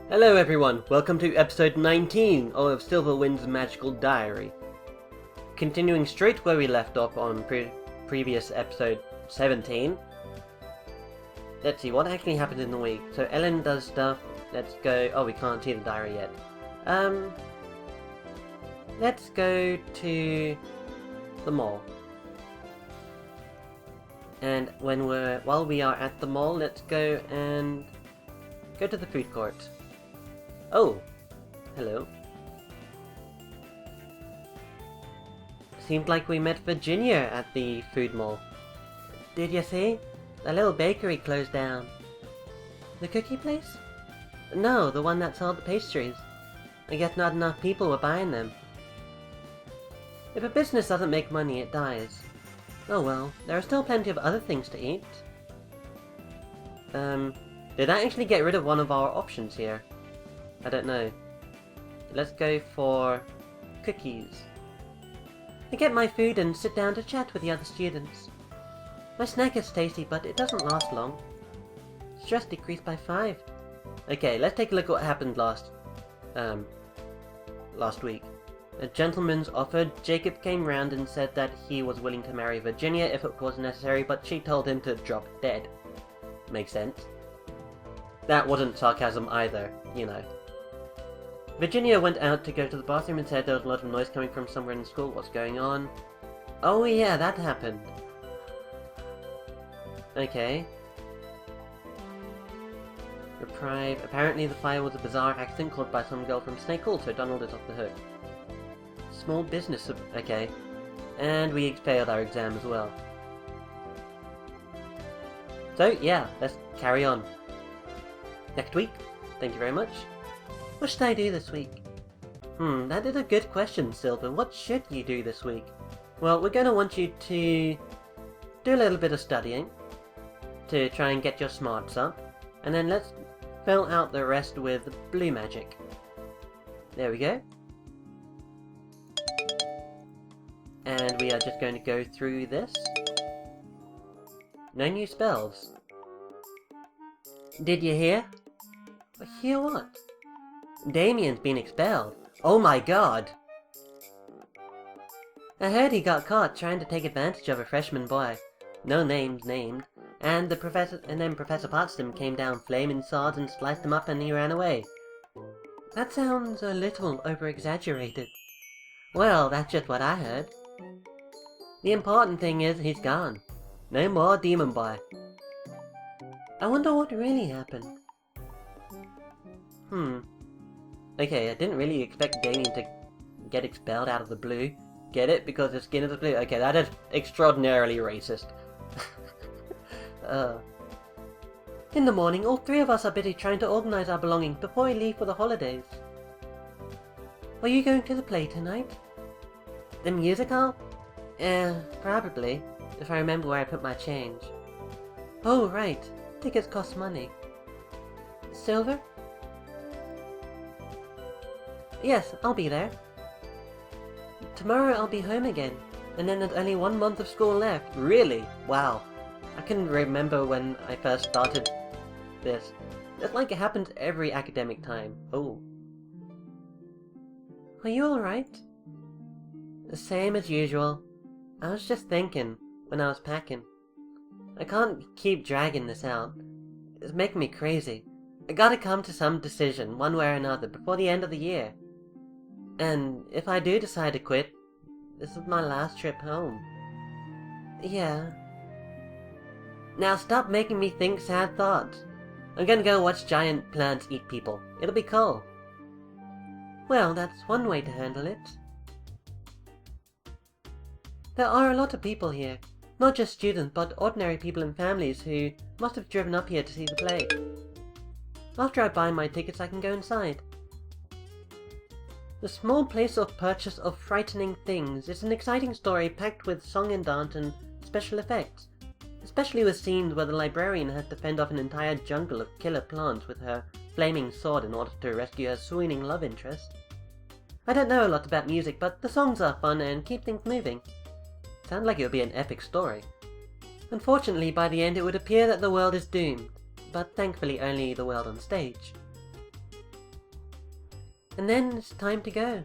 Hello everyone, welcome to episode 19 of Silver Wynn's Magical Diary. Continuing straight where we left off on previous episode 17. Let's see, what actually happened in the week? So Ellen does stuff, let's go... Oh, we can't see the diary yet. Let's go to the mall. And while we are at the mall, let's go to the food court. Oh, hello. Seemed like we met Virginia at the food mall. Did you see? The little bakery closed down. The cookie place? No, the one that sold the pastries. I guess not enough people were buying them. If a business doesn't make money, it dies. Oh well, there are still plenty of other things to eat. Did I actually get rid of one of our options here? I don't know. Let's go for cookies. I get my food and sit down to chat with the other students. My snack is tasty, but it doesn't last long. Stress decreased by 5. Okay, let's take a look at what happened last week. A gentleman's offered. Jacob came round and said that he was willing to marry Virginia if it was necessary, but she told him to drop dead. Makes sense. That wasn't sarcasm either, you know. Virginia went out to go to the bathroom and said there was a lot of noise coming from somewhere in school. What's going on? Oh yeah, that happened. Okay. Reprieve. Apparently the fire was a bizarre accident caused by some girl from Snake Hall, so Donald is off the hook. Small business. Okay. And we failed our exam as well. So yeah, let's carry on. Next week. Thank you very much. What should I do this week? That is a good question, Silver. What should you do this week? Well, we're going to want you to do a little bit of studying to try and get your smarts up, and then let's fill out the rest with blue magic. There we go. And we are just going to go through this. No new spells. Did you hear? Hear what? Damien's been expelled. Oh my god! I heard he got caught trying to take advantage of a freshman boy. No names named. And then Professor Potsdam came down flaming swords and sliced him up and he ran away. That sounds a little over-exaggerated. Well, that's just what I heard. The important thing is he's gone. No more Demon Boy. I wonder what really happened. Okay, I didn't really expect Damien to get expelled out of the blue. Get it? Because his skin is blue? Okay, that is extraordinarily racist. In the morning, all 3 of us are busy trying to organize our belongings before we leave for the holidays. Are you going to the play tonight? The musical? Probably, if I remember where I put my change. Oh, right. Tickets cost money. Silver? Yes, I'll be there. Tomorrow I'll be home again, and then there's only 1 month of school left. Really? Wow. I can remember when I first started this. It's like it happens every academic time. Oh. Are you alright? The same as usual. I was just thinking, when I was packing. I can't keep dragging this out. It's making me crazy. I gotta come to some decision, one way or another, before the end of the year. And if I do decide to quit, this is my last trip home. Yeah. Now stop making me think sad thoughts. I'm gonna go watch giant plants eat people. It'll be cool. Well, that's one way to handle it. There are a lot of people here. Not just students, but ordinary people and families who must have driven up here to see the play. After I buy my tickets, I can go inside. The small place of purchase of frightening things is an exciting story packed with song and dance and special effects, especially with scenes where the librarian has to fend off an entire jungle of killer plants with her flaming sword in order to rescue her swooning love interest. I don't know a lot about music, but the songs are fun and keep things moving. Sounds like it would be an epic story. Unfortunately, by the end it would appear that the world is doomed, but thankfully only the world on stage. And then it's time to go.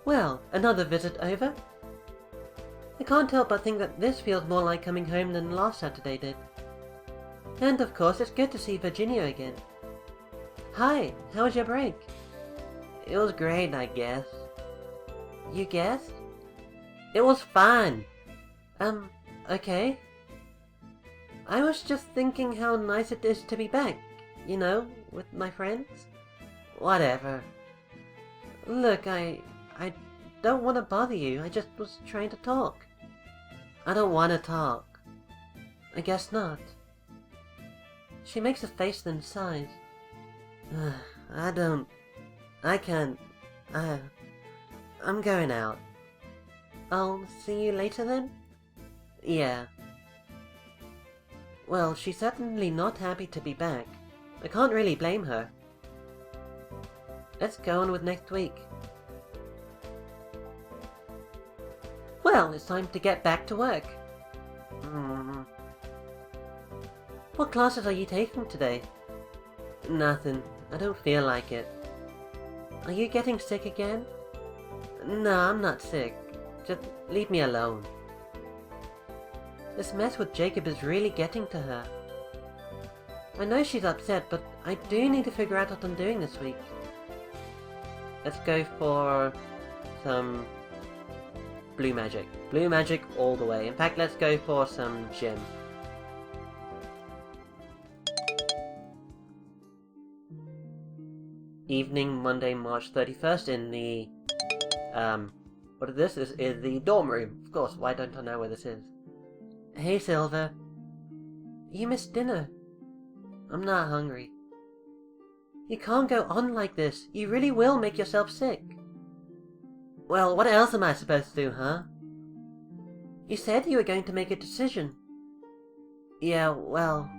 Well, another visit over. I can't help but think that this feels more like coming home than last Saturday did. And of course, it's good to see Virginia again. Hi, how was your break? It was great, I guess. You guessed? It was fun! Okay. I was just thinking how nice it is to be back, you know, with my friends. Whatever. Look, I don't want to bother you, I just was trying to talk. I don't want to talk. I guess not. She makes a face then sighs. I can't, I'm going out. I'll see you later then? Yeah. Well, she's certainly not happy to be back. I can't really blame her. Let's go on with next week. Well, it's time to get back to work. What classes are you taking today? Nothing. I don't feel like it. Are you getting sick again? No, I'm not sick. Just leave me alone. This mess with Jacob is really getting to her. I know she's upset, but I do need to figure out what I'm doing this week. Let's go for some blue magic. Blue magic all the way. In fact, let's go for some gym. Evening, Monday, March 31st in the, what is this? This is the dorm room. Of course, why don't I know where this is? Hey, Silver. You missed dinner. I'm not hungry. You can't go on like this. You really will make yourself sick. Well, what else am I supposed to do, huh? You said you were going to make a decision. Yeah, well,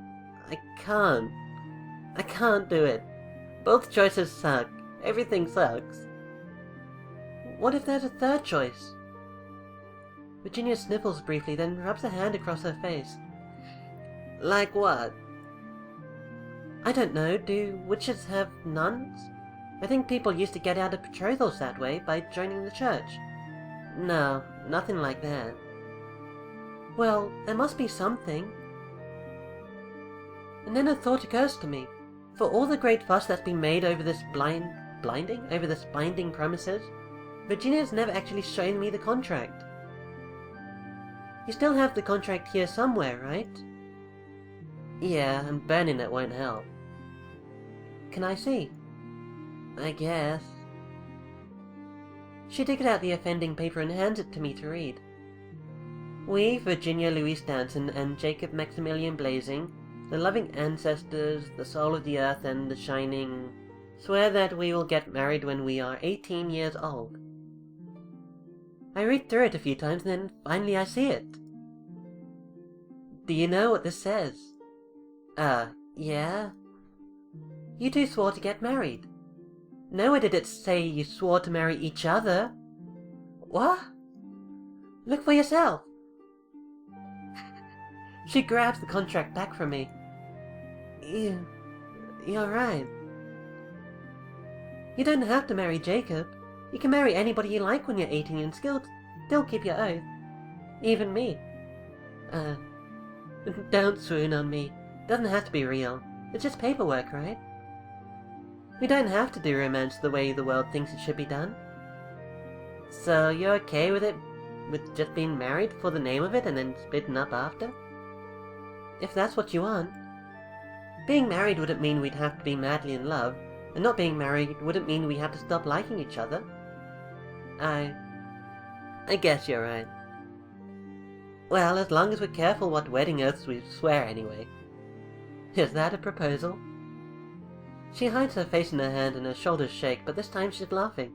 I can't. I can't do it. Both choices suck. Everything sucks. What if there's a third choice? Virginia sniffles briefly, then rubs a hand across her face. Like what? I don't know. Do witches have nuns? I think people used to get out of betrothals that way, by joining the church. No, nothing like that. Well, there must be something. And then a thought occurs to me. For all the great fuss that's been made over this binding promises, Virginia's never actually shown me the contract. You still have the contract here somewhere, right? Yeah, and burning it won't help. Can I see? I guess. She digs out the offending paper and hands it to me to read. We, Virginia Louise Danson and Jacob Maximilian Blazing, the loving ancestors, the soul of the earth and the shining, swear that we will get married when we are 18 years old. I read through it a few times and then finally I see it. Do you know what this says? Yeah? You two swore to get married. Nowhere did it say you swore to marry each other. What? Look for yourself. She grabs the contract back from me. You're right. You don't have to marry Jacob. You can marry anybody you like when you're 18 and still keep your oath. Even me. Don't swoon on me. Doesn't have to be real. It's just paperwork, right? We don't have to do romance the way the world thinks it should be done. So you're okay with it? With just being married for the name of it and then splitting up after? If that's what you want. Being married wouldn't mean we'd have to be madly in love, and not being married wouldn't mean we had to stop liking each other. I guess you're right. Well, as long as we're careful what wedding oaths we swear anyway. Is that a proposal? She hides her face in her hand and her shoulders shake, but this time she's laughing.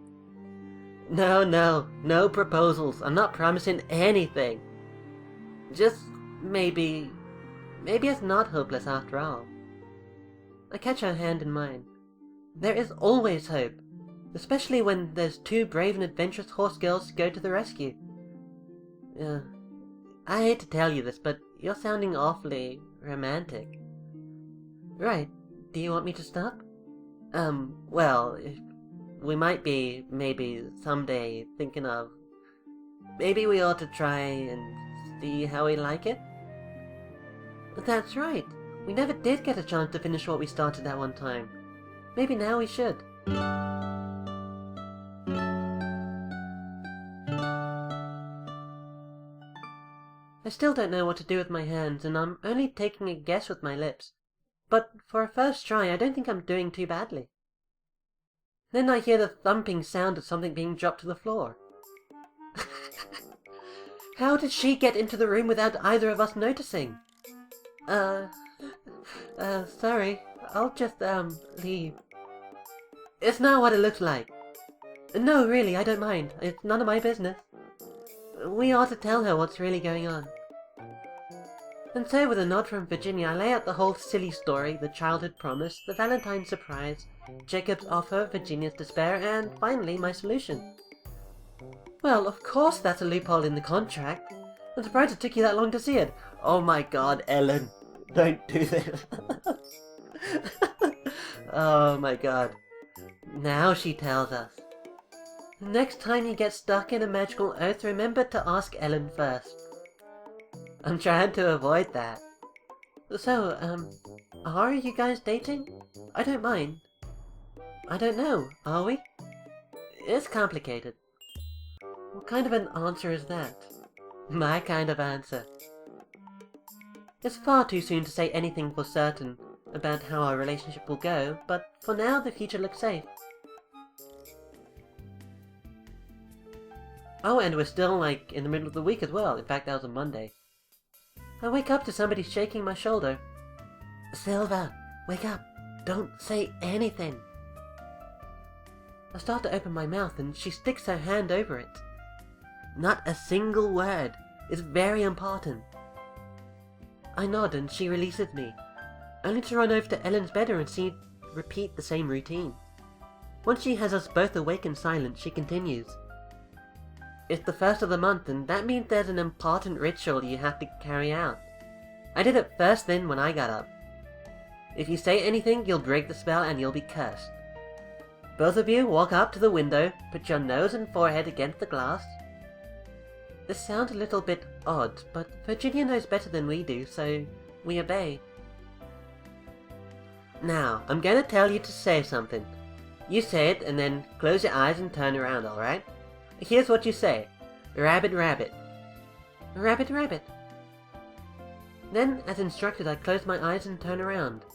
No proposals. I'm not promising anything. Just maybe it's not hopeless after all. I catch her hand in mine. There is always hope, especially when there's two brave and adventurous horse girls to go to the rescue. I hate to tell you this, but you're sounding awfully romantic. Right, do you want me to stop? Well, we might be, maybe, someday thinking of... Maybe we ought to try and see how we like it? That's right. We never did get a chance to finish what we started that one time. Maybe now we should. I still don't know what to do with my hands, and I'm only taking a guess with my lips. But for a first try, I don't think I'm doing too badly. Then I hear the thumping sound of something being dropped to the floor. How did she get into the room without either of us noticing? Sorry. I'll just, leave. It's not what it looks like. No, really, I don't mind. It's none of my business. We ought to tell her what's really going on. And so, with a nod from Virginia, I lay out the whole silly story, the childhood promise, the Valentine's surprise, Jacob's offer, Virginia's despair, and finally my solution. Well, of course that's a loophole in the contract. I'm surprised it took you that long to see it. Oh my god, Ellen. Don't do this. Oh my god. Now she tells us. Next time you get stuck in a magical oath, remember to ask Ellen first. I'm trying to avoid that. So, are you guys dating? I don't mind. I don't know, are we? It's complicated. What kind of an answer is that? My kind of answer. It's far too soon to say anything for certain about how our relationship will go, but for now the future looks safe. Oh, and we're still, like, in the middle of the week as well. In fact, that was a Monday. I wake up to somebody shaking my shoulder. Silver, wake up. Don't say anything. I start to open my mouth and she sticks her hand over it. Not a single word. It's very important. I nod and she releases me, only to run over to Ellen's bedroom and repeat the same routine. Once she has us both awake and silent, she continues. It's the first of the month, and that means there's an important ritual you have to carry out. I did it first thing when I got up. If you say anything, you'll break the spell and you'll be cursed. Both of you walk up to the window, put your nose and forehead against the glass. This sounds a little bit odd, but Virginia knows better than we do, so we obey. Now, I'm going to tell you to say something. You say it, and then close your eyes and turn around, alright? Here's what you say. Rabbit, rabbit. Rabbit, rabbit. Then, as instructed, I close my eyes and turn around.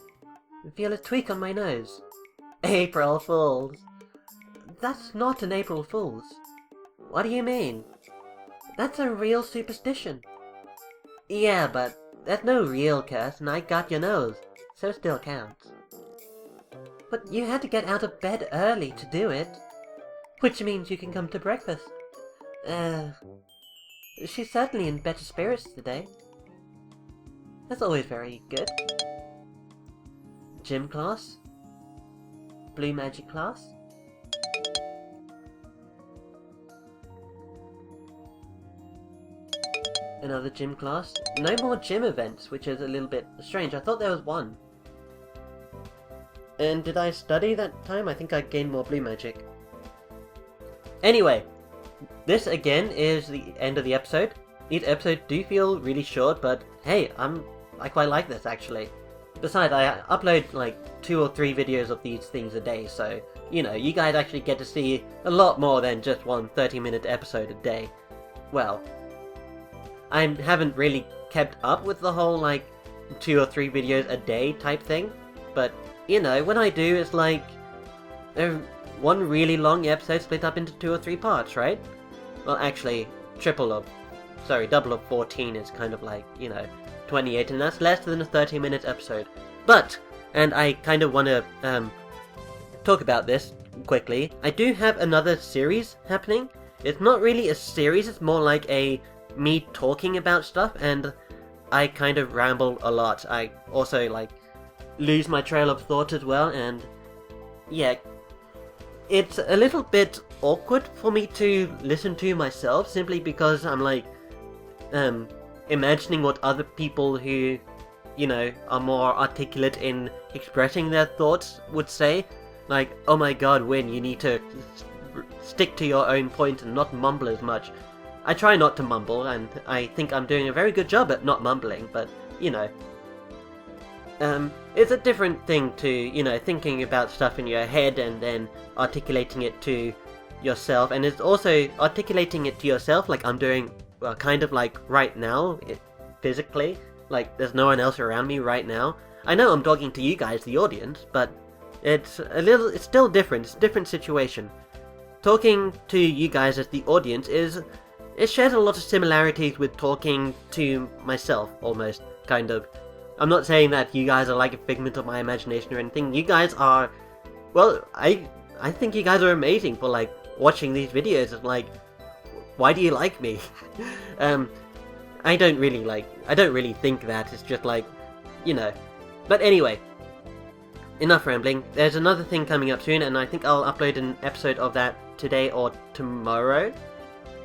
I feel a tweak on my nose. April Fools. That's not an April Fool's. What do you mean? That's a real superstition. Yeah, but that's no real curse, and I got your nose, so it still counts. But you had to get out of bed early to do it. Which means you can come to breakfast. She's certainly in better spirits today. That's always very good. Gym class? Blue magic class? Another gym class? No more gym events, which is a little bit strange. I thought there was one. And did I study that time? I think I gained more blue magic. Anyway, this again is the end of the episode. Each episode do feel really short, but hey, I quite like this actually. Besides, I upload like 2 or 3 videos of these things a day, so, you know, you guys actually get to see a lot more than just one 30-minute episode a day. Well, I haven't really kept up with the whole like 2 or 3 videos a day type thing, but, you know, when I do, it's like one really long episode split up into 2 or 3 parts, right? Well, actually, double of 14 is kind of like, you know, 28, and that's less than a 30-minute episode. But, and I kind of want to talk about this quickly, I do have another series happening. It's not really a series, it's more like me talking about stuff, and I kind of ramble a lot. I also, like, lose my trail of thought as well, and yeah, it's a little bit awkward for me to listen to myself, simply because I'm like, imagining what other people who, you know, are more articulate in expressing their thoughts would say. Like, oh my god, Wynn, you need to stick to your own point and not mumble as much. I try not to mumble, and I think I'm doing a very good job at not mumbling, but, you know. It's a different thing to, you know, thinking about stuff in your head and then articulating it to yourself, and it's also articulating it to yourself like I'm doing, well, kind of like right now, physically, like there's no one else around me right now. I know I'm talking to you guys, the audience, but it's still different, it's a different situation. Talking to you guys as the audience it shares a lot of similarities with talking to myself, almost, kind of. I'm not saying that you guys are like a figment of my imagination or anything. You guys are, well, I think you guys are amazing for, like, watching these videos. And, like, why do you like me? I don't really think that. It's just like, you know. But anyway, enough rambling. There's another thing coming up soon, and I think I'll upload an episode of that today or tomorrow.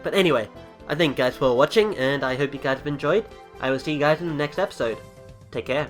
But anyway, I thank you guys for watching, and I hope you guys have enjoyed. I will see you guys in the next episode. Take care.